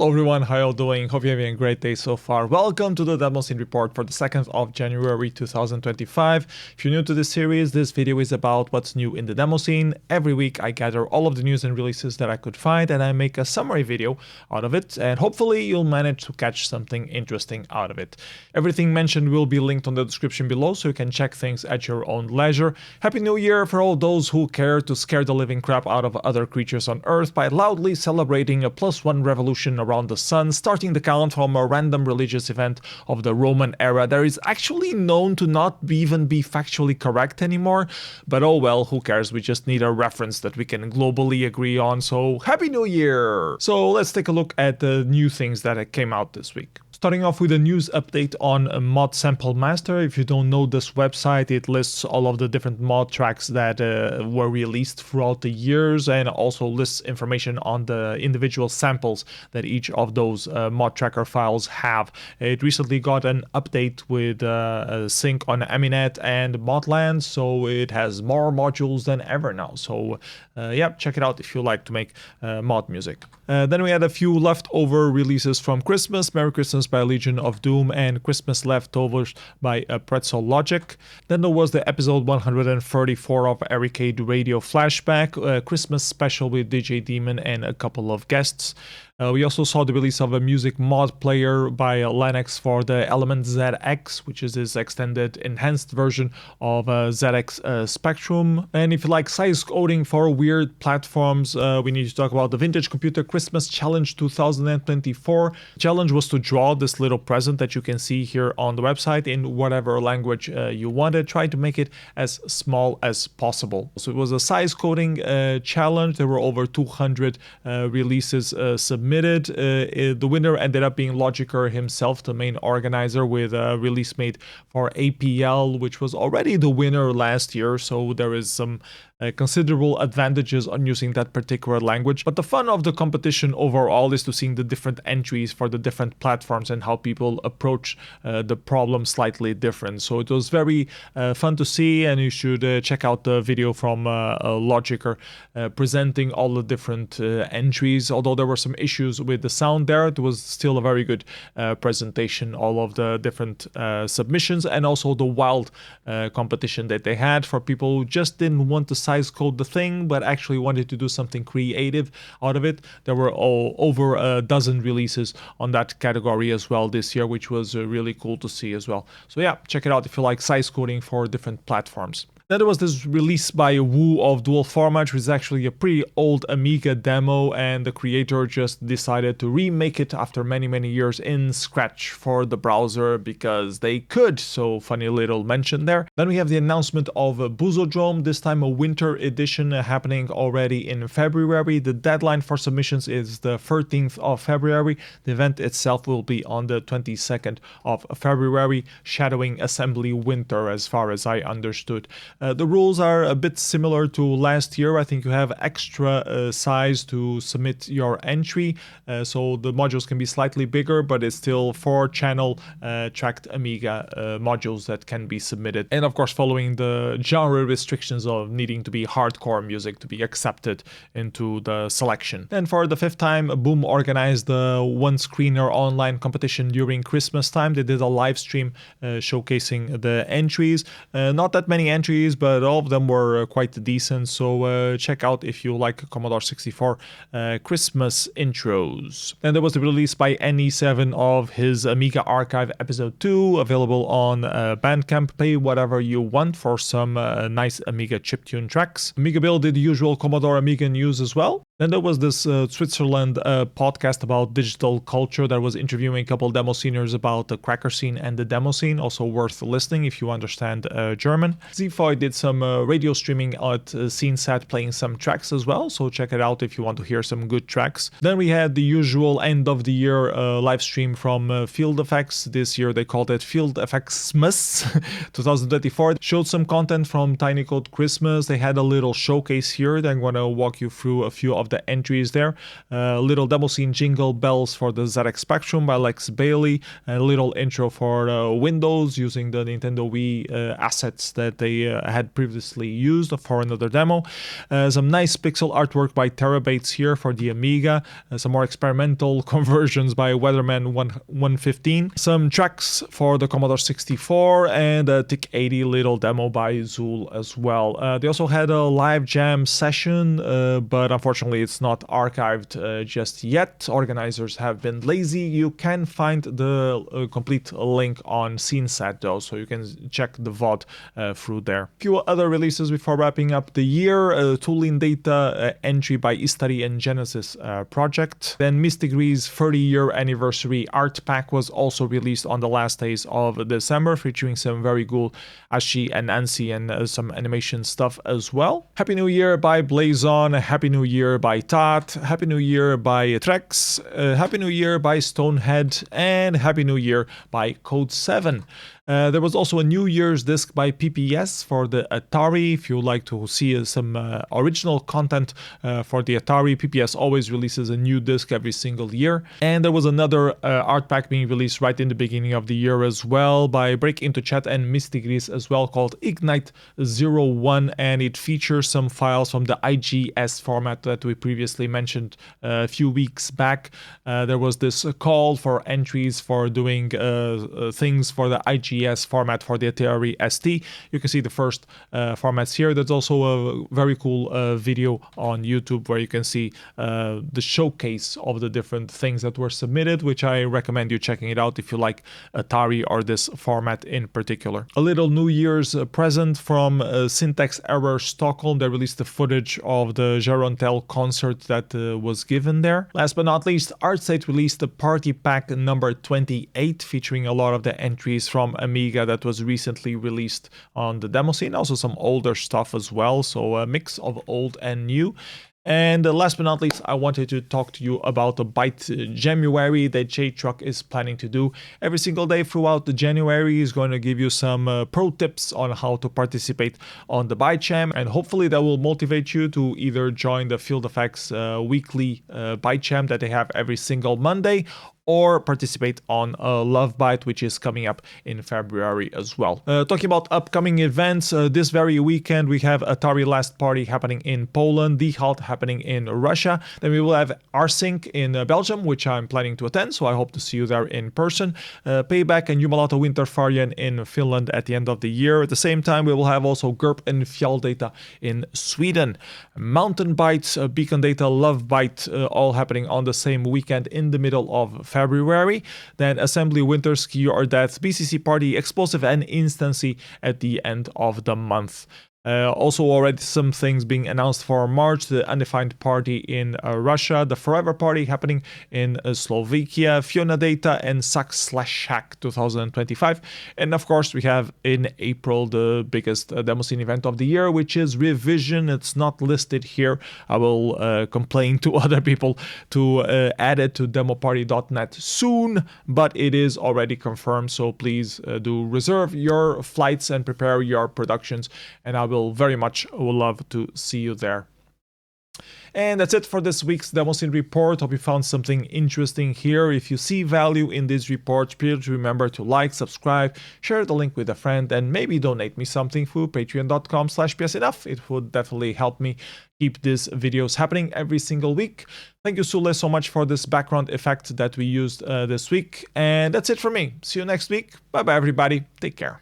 Hello everyone, how you doing? Hope you're having a great day so far. Welcome to the Demoscene report for the 2nd of January 2025. If you're new to this series, this video is about what's new in the Demoscene. Every week I gather all of the news and releases that I could find and I make a summary video out of it, and hopefully you'll manage to catch something interesting out of it. Everything mentioned will be linked on the description below so you can check things at your own leisure. Happy New Year for all those who care to scare the living crap out of other creatures on Earth by loudly celebrating a +1 revolution around the sun, starting the count from a random religious event of the Roman era that is actually known to not even be factually correct anymore. But oh well, who cares? We just need a reference that we can globally agree on, so Happy New Year! So let's take a look at the new things that came out this week. Starting off with a news update on modsamplemaster. If you don't know this website, it lists all of the different mod tracks that were released throughout the years and also lists information on the individual samples that each of those mod tracker files have. It recently got an update with a sync on Aminet and Modland, so it has more modules than ever now. So yeah, check it out if you like to make mod music. Then we had a few leftover releases from Christmas. Merry Christmas by Legion of Doom and Christmas Leftovers by Pretzel Logic. Then there was the episode 134 of ERICADE Radio Flashback, Christmas special with DJ Demon and a couple of guests. We also saw the release of a music mod player by Lanex for the Element ZX, which is this extended enhanced version of ZX Spectrum. And if you like size coding for weird platforms, we need to talk about the Vintage Computer Christmas Challenge 2024. The challenge was to draw this little present that you can see here on the website in whatever language you wanted. Try to make it as small as possible. So it was a size coding challenge. There were over 200 releases submitted. The winner ended up being Logiker himself, the main organizer, with a release made for APL, which was already the winner last year, so there is some considerable advantages on using that particular language. But the fun of the competition overall is to seeing the different entries for the different platforms and how people approach the problem slightly different. So it was very fun to see, and you should check out the video from Logiker presenting all the different entries. Although there were some issues with the sound there, it was still a very good presentation, all of the different submissions, and also the wild competition that they had for people who just didn't want to size code the thing but actually wanted to do something creative out of it. There were over a dozen releases on that category as well this year, which was really cool to see as well. So yeah, check it out if you like size coding for different platforms. Then there was this release by Woo of Dual Format, which is actually a pretty old Amiga demo, and the creator just decided to remake it after many years in Scratch for the browser because they could. So funny little mention there. Then we have the announcement of Boozedrome, this time a winter edition happening already in February. The deadline for submissions is the 13th of February. The event itself will be on the 22nd of February, shadowing Assembly Winter as far as I understood. The rules are a bit similar to last year. I think you have extra size to submit your entry, so the modules can be slightly bigger, but it's still 4-channel tracked Amiga modules that can be submitted. And of course, following the genre restrictions of needing to be hardcore music to be accepted into the selection. Then for the 5th time, Boom organized the One Screener online competition during Christmas time. They did a live stream showcasing the entries. Not that many entries, but all of them were quite decent, so check out if you like Commodore 64 Christmas intros. Then there was the release by NE7 of his Amiga Archive episode 2, available on Bandcamp. Pay whatever you want for some nice Amiga chiptune tracks. AmigaBill did the usual Commodore Amiga news as well. Then there was this Switzerland podcast about digital culture that was interviewing a couple Demosceners about the Cracker-Szene and the Demoscene, also worth listening if you understand German. Ziphoid did some radio streaming at SceneSat, playing some tracks as well, so check it out if you want to hear some good tracks. Then we had the usual end of the year live stream from Field-FX. This year they called it Field-FXmas 2024. Showed some content from Tiny Code Christmas. They had a little showcase here that I'm going to walk you through a few of the entries there. Little Demoscene jingle bells for the ZX Spectrum by Lex Bailey, a little intro for Windows using the Nintendo Wii assets that they had previously used for another demo. Some nice pixel artwork by Terabytes here for the Amiga, some more experimental conversions by Weatherman 115, some tracks for the Commodore 64, and a TIC-80 little demo by Zool as well. They also had a live jam session, but unfortunately it's not archived just yet. Organizers have been lazy. You can find the complete link on SceneSet though, so you can check the VOD through there. A few other releases before wrapping up the year. Thulindata entry by Istari and Genesis project. Then Mistigris 30-year anniversary art pack was also released on the last days of December, featuring some very cool Ashi and Nancy and some animation stuff as well. Happy New Year by Blazon, Happy New Year by Tat, Happy New Year by Trex, Happy New Year by Stonehead, and Happy New Year by Code 7. There was also a New Year's disc by PPS for the Atari. If you like to see some original content for the Atari, PPS always releases a new disc every single year. And there was another art pack being released right in the beginning of the year as well by Break Into Chat and Mistigris as well, called Ignite 01, and it features some files from the IGS format that we previously mentioned a few weeks back. There was this call for entries for doing things for the IGS format for the Atari ST. You can see the first formats here. There's also a very cool video on YouTube where you can see the showcase of the different things that were submitted, which I recommend you checking it out if you like Atari or this format in particular. A little New Year's present from Syntax Error Stockholm. They released the footage of the Jeroen concert that was given there. Last but not least, Artstate released the party pack number 28, featuring a lot of the entries from Amiga that was recently released on the Demoscene, also some older stuff as well, so a mix of old and new. And last but not least, I wanted to talk to you about the ByteJamuary that J-Truck is planning to do. Every single day throughout the January is going to give you some pro tips on how to participate on the ByteJam, and hopefully that will motivate you to either join the Field-FX weekly ByteJam that they have every single Monday, or participate on Love Byte, which is coming up in February as well. Talking about upcoming events, this very weekend we have Atari Last Party happening in Poland, The Halt happening in Russia. Then we will have Rsync in Belgium, which I'm planning to attend, so I hope to see you there in person. Payback and Jumalauta Winterfärjan in Finland at the end of the year. At the same time, we will have also GURP and Fjälldata in Sweden. Mountain Bytes, Beacon Data, Love Byte, all happening on the same weekend in the middle of February. Then Assembly, Winter, Ski or Death, BCC Party, Explosive and Instancy at the end of the month. Also already some things being announced for March: the Undefined Party in Russia, the Forever Party happening in Slovakia, Fiona Data and Sack/Hack 2025. And of course we have in April the biggest Demoscene event of the year, which is Revision. It's not listed here. I will complain to other people to add it to demoparty.net soon, but it is already confirmed, so please do reserve your flights and prepare your productions, and I will very much love to see you there. And that's it for this week's Demoscene report. Hope you found something interesting here. If you see value in this report, please remember to like, subscribe, share the link with a friend, and maybe donate me something through patreon.com/psenough. It would definitely help me keep these videos happening every single week. Thank you, Sule, so much for this background effect that we used this week. And that's it for me. See you next week. Bye-bye, everybody. Take care.